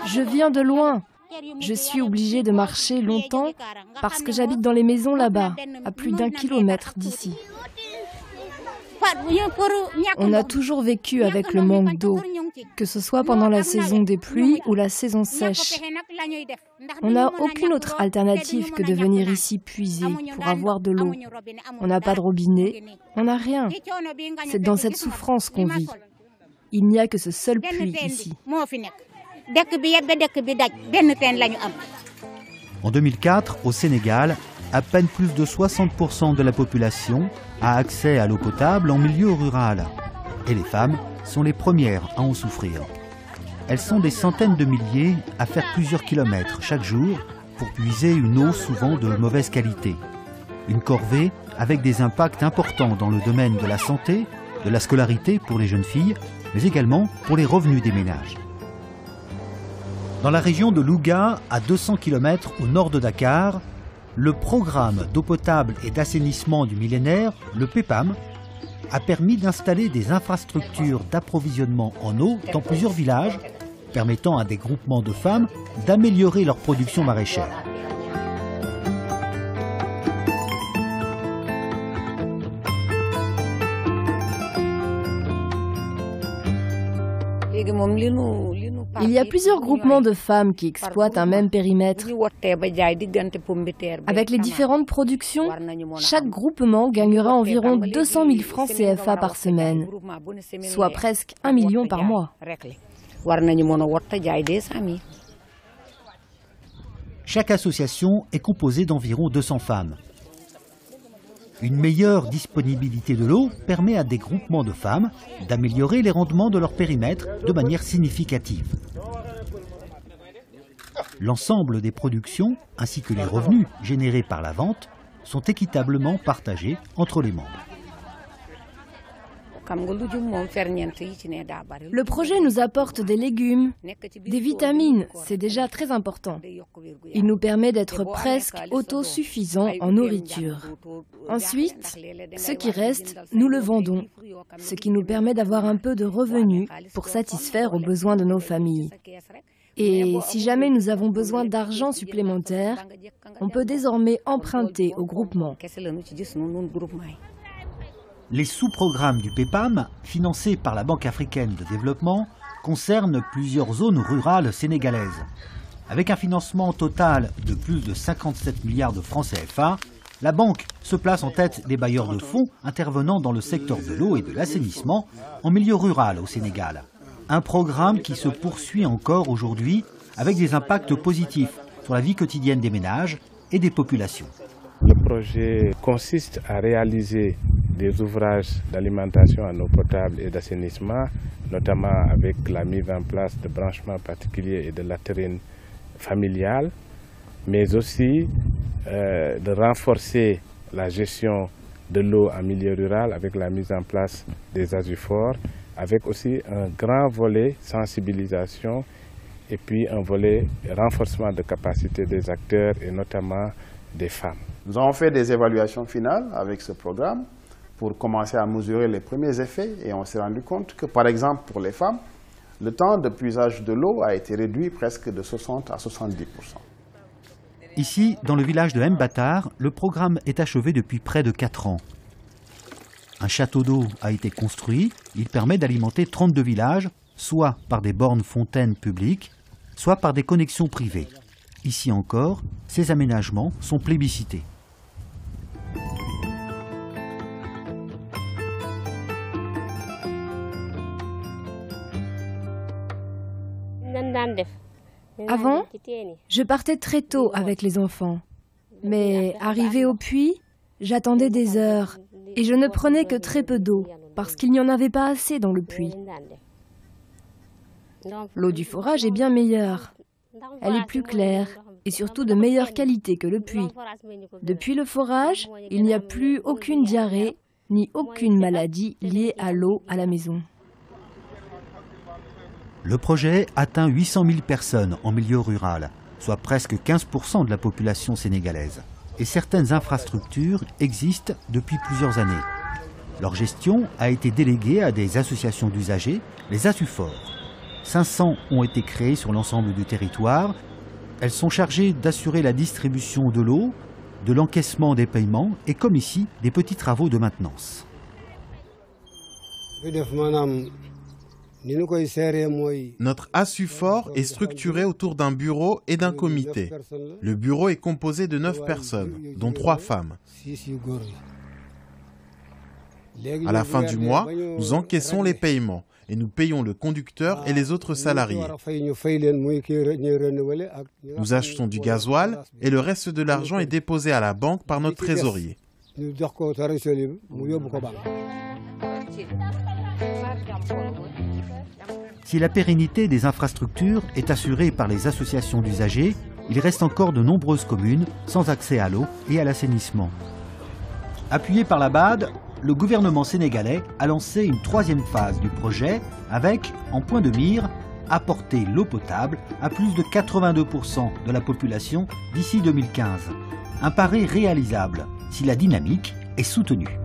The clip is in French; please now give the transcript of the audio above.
Je viens de loin. Je suis obligée de marcher longtemps parce que j'habite dans les maisons là-bas, à plus d'1 kilomètre d'ici. On a toujours vécu avec le manque d'eau, que ce soit pendant la saison des pluies ou la saison sèche. On n'a aucune autre alternative que de venir ici puiser pour avoir de l'eau. On n'a pas de robinet, on n'a rien. C'est dans cette souffrance qu'on vit. Il n'y a que ce seul puits ici. En 2004, au Sénégal, à peine plus de 60% de la population a accès à l'eau potable en milieu rural. Et les femmes sont les premières à en souffrir. Elles sont des centaines de milliers à faire plusieurs kilomètres chaque jour pour puiser une eau souvent de mauvaise qualité. Une corvée avec des impacts importants dans le domaine de la santé, de la scolarité pour les jeunes filles, mais également pour les revenus des ménages. Dans la région de Louga, à 200 km au nord de Dakar, le programme d'eau potable et d'assainissement du millénaire, le PEPAM, a permis d'installer des infrastructures d'approvisionnement en eau dans plusieurs villages, permettant à des groupements de femmes d'améliorer leur production maraîchère. Il y a plusieurs groupements de femmes qui exploitent un même périmètre. Avec les différentes productions, chaque groupement gagnera environ 200 000 francs CFA par semaine, soit presque 1 million par mois. Chaque association est composée d'environ 200 femmes. Une meilleure disponibilité de l'eau permet à des groupements de femmes d'améliorer les rendements de leur périmètre de manière significative. L'ensemble des productions ainsi que les revenus générés par la vente sont équitablement partagés entre les membres. Le projet nous apporte des légumes, des vitamines, c'est déjà très important. Il nous permet d'être presque autosuffisants en nourriture. Ensuite, ce qui reste, nous le vendons, ce qui nous permet d'avoir un peu de revenus pour satisfaire aux besoins de nos familles. Et si jamais nous avons besoin d'argent supplémentaire, on peut désormais emprunter au groupement. Les sous-programmes du PEPAM, financés par la Banque africaine de développement, concernent plusieurs zones rurales sénégalaises. Avec un financement total de plus de 57 milliards de francs CFA, la banque se place en tête des bailleurs de fonds intervenant dans le secteur de l'eau et de l'assainissement en milieu rural au Sénégal. Un programme qui se poursuit encore aujourd'hui avec des impacts positifs sur la vie quotidienne des ménages et des populations. Le projet consiste à réaliser des ouvrages d'alimentation en eau potable et d'assainissement, notamment avec la mise en place de branchements particuliers et de latérines familiales, mais aussi de renforcer la gestion de l'eau en milieu rural avec la mise en place des azuforts, avec aussi un grand volet sensibilisation et puis un volet renforcement de capacité des acteurs et notamment des femmes. Nous avons fait des évaluations finales avec ce programme pour commencer à mesurer les premiers effets et on s'est rendu compte que, par exemple, pour les femmes, le temps de puisage de l'eau a été réduit presque de 60 à 70%. Ici, dans le village de Mbatar, le programme est achevé depuis près de 4 ans. Un château d'eau a été construit, il permet d'alimenter 32 villages, soit par des bornes fontaines publiques, soit par des connexions privées. Ici encore, ces aménagements sont plébiscités. Avant, je partais très tôt avec les enfants. Mais arrivé au puits, j'attendais des heures et je ne prenais que très peu d'eau parce qu'il n'y en avait pas assez dans le puits. L'eau du forage est bien meilleure. Elle est plus claire et surtout de meilleure qualité que le puits. Depuis le forage, il n'y a plus aucune diarrhée ni aucune maladie liée à l'eau à la maison. Le projet atteint 800 000 personnes en milieu rural, soit presque 15% de la population sénégalaise. Et certaines infrastructures existent depuis plusieurs années. Leur gestion a été déléguée à des associations d'usagers, les ASUFOR. 500 ont été créées sur l'ensemble du territoire. Elles sont chargées d'assurer la distribution de l'eau, de l'encaissement des paiements et, comme ici, des petits travaux de maintenance. Notre ASUFOR est structuré autour d'un bureau et d'un comité. Le bureau est composé de 9 personnes, dont 3 femmes. À la fin du mois, nous encaissons les paiements et nous payons le conducteur et les autres salariés. Nous achetons du gasoil et le reste de l'argent est déposé à la banque par notre trésorier. Si la pérennité des infrastructures est assurée par les associations d'usagers, il reste encore de nombreuses communes sans accès à l'eau et à l'assainissement. Appuyé par la BAD, le gouvernement sénégalais a lancé une 3e phase du projet avec, en point de mire, apporter l'eau potable à plus de 82% de la population d'ici 2015. Un pari réalisable si la dynamique est soutenue.